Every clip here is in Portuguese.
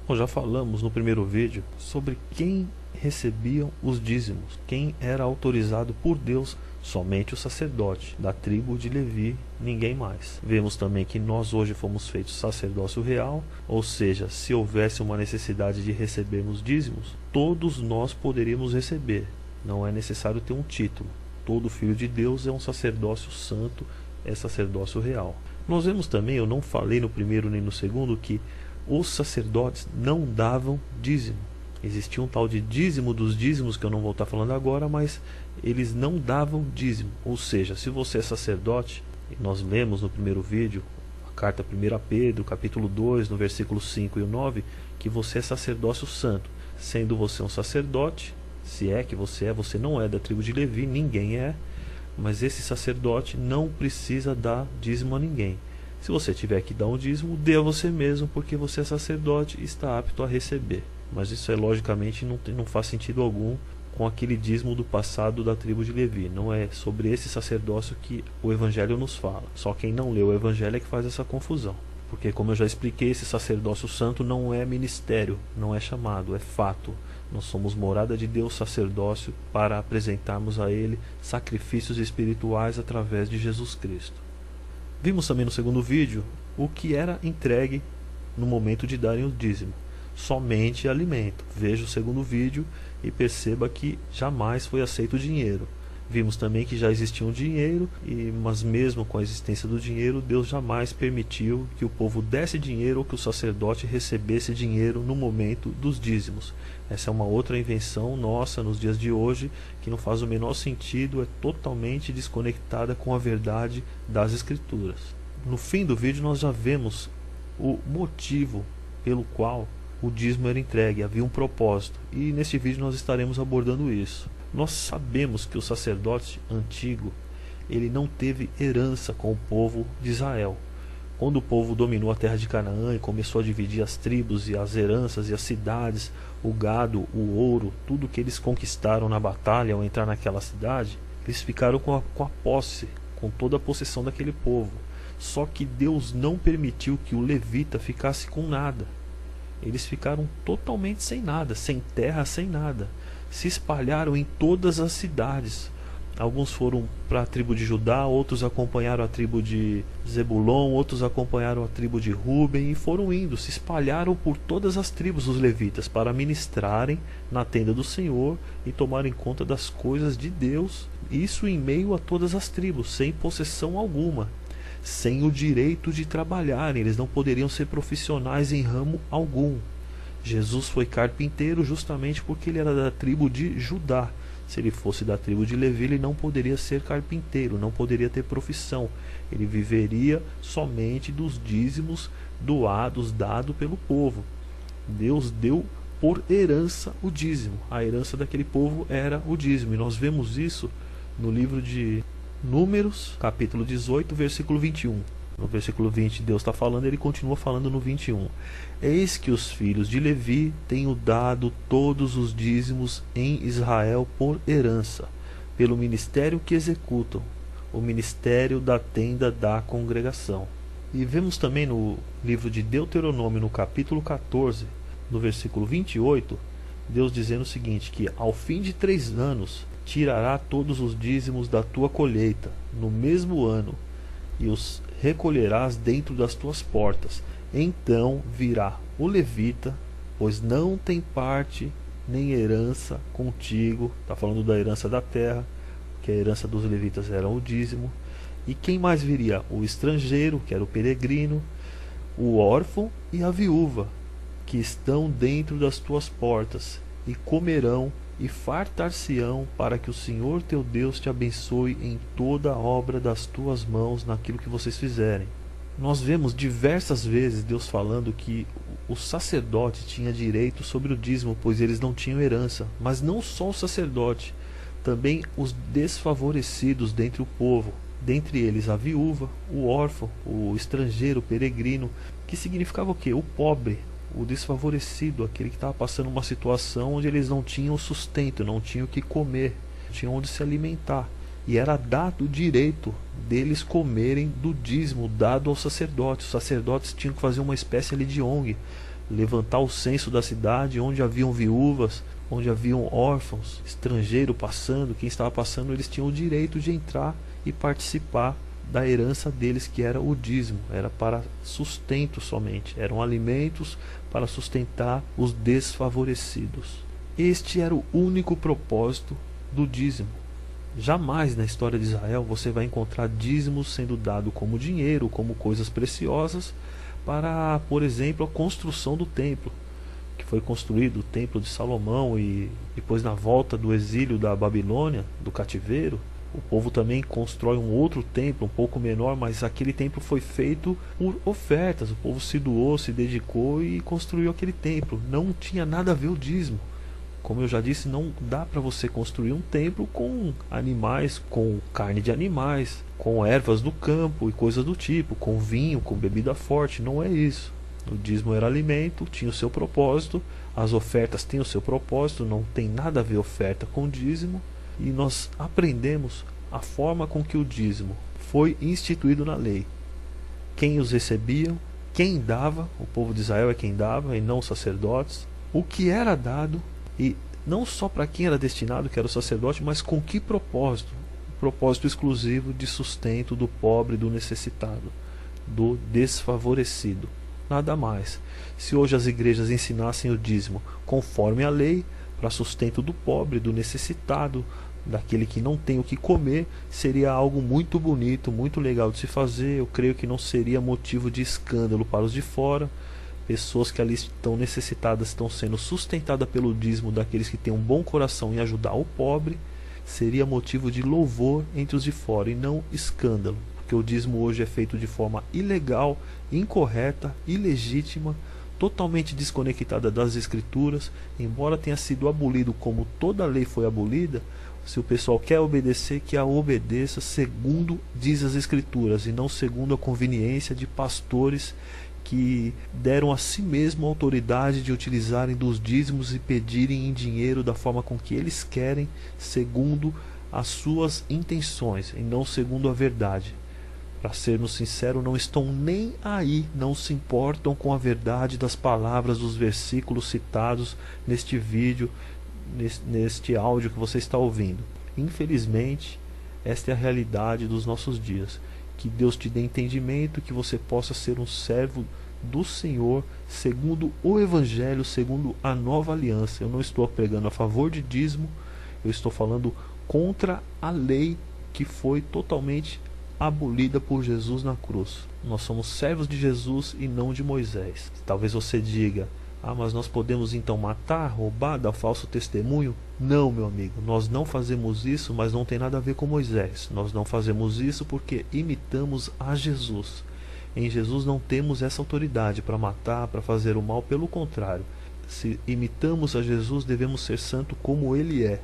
Nós já falamos no primeiro vídeo sobre quem recebiam os dízimos, quem era autorizado por Deus. Somente o sacerdote da tribo de Levi, ninguém mais. Vemos também que nós hoje fomos feitos sacerdócio real, ou seja, se houvesse uma necessidade de recebermos dízimos, todos nós poderíamos receber. Não é necessário ter um título. Todo filho de Deus é um sacerdócio santo, é sacerdócio real. Nós vemos também, eu não falei no primeiro nem no segundo, que os sacerdotes não davam dízimo. Existia um tal de dízimo dos dízimos, que eu não vou estar falando agora, mas eles não davam dízimo. Ou seja, se você é sacerdote, e nós lemos no primeiro vídeo, a carta 1 Pedro, capítulo 2, no versículo 5 e o 9, que você é sacerdócio santo. Sendo você um sacerdote, se é que você não é da tribo de Levi, ninguém é, mas esse sacerdote não precisa dar dízimo a ninguém. Se você tiver que dar um dízimo, dê a você mesmo, porque você é sacerdote e está apto a receber. Mas isso logicamente não faz sentido algum com aquele dízimo do passado da tribo de Levi. Não é sobre esse sacerdócio que o Evangelho nos fala. Só quem não leu o Evangelho é que faz essa confusão. Porque, como eu já expliquei, esse sacerdócio santo não é ministério, não é chamado, é fato. Nós somos morada de Deus, sacerdócio, para apresentarmos a Ele sacrifícios espirituais através de Jesus Cristo. Vimos também no segundo vídeo o que era entregue no momento de darem o dízimo. Somente alimento. Veja o segundo vídeo e perceba que jamais foi aceito o dinheiro. Vimos também que já existia um dinheiro, mas mesmo com a existência do dinheiro, Deus jamais permitiu que o povo desse dinheiro ou que o sacerdote recebesse dinheiro no momento dos dízimos. Essa é uma outra invenção nossa nos dias de hoje, que não faz o menor sentido, é totalmente desconectada com a verdade das Escrituras. No fim do vídeo nós já vemos o motivo pelo qual o dízimo era entregue, havia um propósito, e neste vídeo nós estaremos abordando isso. Nós sabemos que o sacerdote antigo, ele não teve herança com o povo de Israel. Quando o povo dominou a terra de Canaã e começou a dividir as tribos e as heranças e as cidades, o gado, o ouro, tudo que eles conquistaram na batalha ao entrar naquela cidade, eles ficaram com a posse, com toda a possessão daquele povo. Só que Deus não permitiu que o levita ficasse com nada. Eles ficaram totalmente sem nada, sem terra, sem nada. Se espalharam em todas as cidades. Alguns foram para a tribo de Judá, outros acompanharam a tribo de Zebulon, outros acompanharam a tribo de Ruben e foram indo, se espalharam por todas as tribos os levitas para ministrarem na tenda do Senhor e tomarem conta das coisas de Deus, isso em meio a todas as tribos, sem possessão alguma, sem o direito de trabalharem, eles não poderiam ser profissionais em ramo algum. Jesus foi carpinteiro justamente porque ele era da tribo de Judá. Se ele fosse da tribo de Levi, ele não poderia ser carpinteiro, não poderia ter profissão. Ele viveria somente dos dízimos dado pelo povo. Deus deu por herança o dízimo. A herança daquele povo era o dízimo. E nós vemos isso no livro de Números, capítulo 18, versículo 21. No versículo 20 Deus está falando, ele continua falando no 21. Eis que os filhos de Levi tenho dado todos os dízimos em Israel por herança, pelo ministério que executam, o ministério da tenda da congregação. E vemos também no livro de Deuteronômio, no capítulo 14, no versículo 28, Deus dizendo o seguinte, que ao fim de 3 anos tirará todos os dízimos da tua colheita, no mesmo ano, e os recolherás dentro das tuas portas. Então virá o levita, pois não tem parte nem herança contigo. Está falando da herança da terra, que a herança dos levitas era o dízimo. E quem mais viria? O estrangeiro, que era o peregrino, o órfão e a viúva, que estão dentro das tuas portas, e comerão e fartar-se-ão, para que o Senhor teu Deus te abençoe em toda a obra das tuas mãos, naquilo que vocês fizerem. Nós vemos diversas vezes Deus falando que o sacerdote tinha direito sobre o dízimo, pois eles não tinham herança. Mas não só o sacerdote, também os desfavorecidos dentre o povo, dentre eles a viúva, o órfão, o estrangeiro, o peregrino, que significava o quê? O pobre, o desfavorecido, aquele que estava passando uma situação onde eles não tinham sustento, não tinham o que comer, não tinham onde se alimentar. E era dado o direito deles comerem do dízimo dado aos sacerdotes. Os sacerdotes tinham que fazer uma espécie ali de ONG levantar o censo da cidade, onde haviam viúvas, onde haviam órfãos, estrangeiro passando. Quem estava passando, eles tinham o direito de entrar e participar da herança deles, que era o dízimo. Era para sustento somente, eram alimentos para sustentar os desfavorecidos. Este era o único propósito do dízimo. Jamais na história de Israel você vai encontrar dízimos sendo dado como dinheiro, como coisas preciosas, para, por exemplo, a construção do templo, que foi construído, o templo de Salomão, e depois, na volta do exílio da Babilônia, do cativeiro, o povo também constrói um outro templo, um pouco menor, mas aquele templo foi feito por ofertas. O povo se doou, se dedicou e construiu aquele templo. Não tinha nada a ver o dízimo. Como eu já disse, não dá para você construir um templo com animais, com carne de animais, com ervas do campo e coisas do tipo, com vinho, com bebida forte. Não é isso. O dízimo era alimento, tinha o seu propósito. As ofertas têm o seu propósito, não tem nada a ver oferta com dízimo. E nós aprendemos a forma com que o dízimo foi instituído na lei. Quem os recebia, quem dava, o povo de Israel é quem dava e não os sacerdotes. O que era dado, e não só para quem era destinado, que era o sacerdote, mas com que propósito? O propósito exclusivo de sustento do pobre, do necessitado, do desfavorecido. Nada mais. Se hoje as igrejas ensinassem o dízimo conforme a lei, para sustento do pobre, do necessitado, daquele que não tem o que comer, seria algo muito bonito, muito legal de se fazer. Eu creio que não seria motivo de escândalo para os de fora. Pessoas que ali estão necessitadas estão sendo sustentadas pelo dízimo daqueles que têm um bom coração em ajudar o pobre. Seria motivo de louvor entre os de fora e não escândalo, porque o dízimo hoje é feito de forma ilegal, incorreta, ilegítima, totalmente desconectada das escrituras. Embora tenha sido abolido como toda a lei foi abolida, se o pessoal quer obedecer, que a obedeça segundo diz as escrituras e não segundo a conveniência de pastores que deram a si mesmo a autoridade de utilizarem dos dízimos e pedirem em dinheiro da forma com que eles querem, segundo as suas intenções e não segundo a verdade. Para sermos sinceros, não estão nem aí, não se importam com a verdade das palavras dos versículos citados neste vídeo, neste áudio que você está ouvindo. Infelizmente, esta é a realidade dos nossos dias. Que Deus te dê entendimento, que você possa ser um servo do Senhor segundo o Evangelho, segundo a nova aliança. Eu não estou pregando a favor de dízimo, eu estou falando contra a lei que foi totalmente abolida por Jesus na cruz. Nós somos servos de Jesus e não de Moisés. Talvez você diga: ah, mas nós podemos então matar, roubar, dar falso testemunho? Não, meu amigo, nós não fazemos isso, mas não tem nada a ver com Moisés. Nós não fazemos isso porque imitamos a Jesus. Em Jesus não temos essa autoridade para matar, para fazer o mal. Pelo contrário, se imitamos a Jesus, devemos ser santo como Ele é.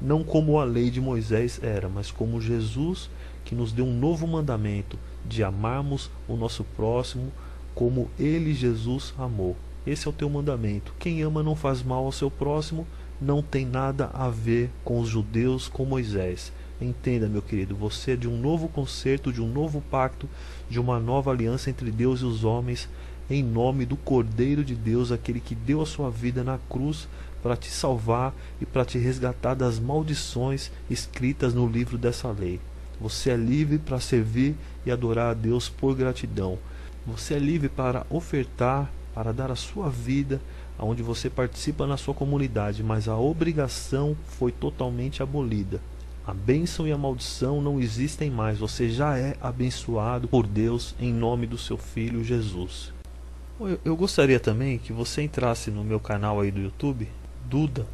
Não como a lei de Moisés era, mas como Jesus, que nos deu um novo mandamento de amarmos o nosso próximo como Ele, Jesus, amou. Esse é o teu mandamento. Quem ama não faz mal ao seu próximo. Não tem nada a ver com os judeus, com Moisés. Entenda, meu querido, você é de um novo concerto, de um novo pacto, de uma nova aliança entre Deus e os homens, em nome do Cordeiro de Deus, aquele que deu a sua vida na cruz para te salvar e para te resgatar das maldições escritas no livro dessa lei. Você é livre para servir e adorar a Deus por gratidão. Você é livre para ofertar, para dar a sua vida, onde você participa na sua comunidade, mas a obrigação foi totalmente abolida. A bênção e a maldição não existem mais. Você já é abençoado por Deus em nome do seu Filho Jesus. Eu gostaria também que você entrasse no meu canal aí do YouTube, Duda,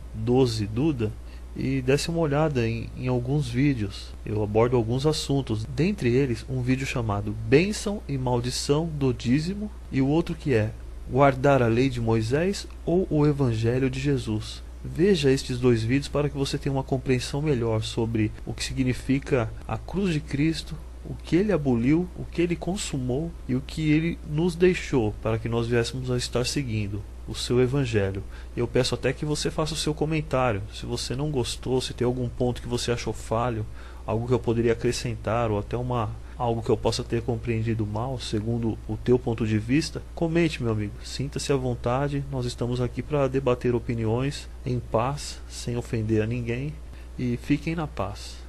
e desse uma olhada em alguns vídeos. Eu abordo alguns assuntos, dentre eles um vídeo chamado Bênção e Maldição do Dízimo, e o outro que é Guardar a Lei de Moisés ou o Evangelho de Jesus. Veja estes dois vídeos para que você tenha uma compreensão melhor sobre o que significa a cruz de Cristo, o que Ele aboliu, o que Ele consumou e o que Ele nos deixou para que nós viéssemos a estar seguindo o seu Evangelho. Eu peço até que você faça o seu comentário. Se você não gostou, se tem algum ponto que você achou falho, algo que eu poderia acrescentar, ou até uma algo que eu possa ter compreendido mal, segundo o teu ponto de vista, comente, meu amigo. Sinta-se à vontade, nós estamos aqui para debater opiniões em paz, sem ofender a ninguém, e fiquem na paz.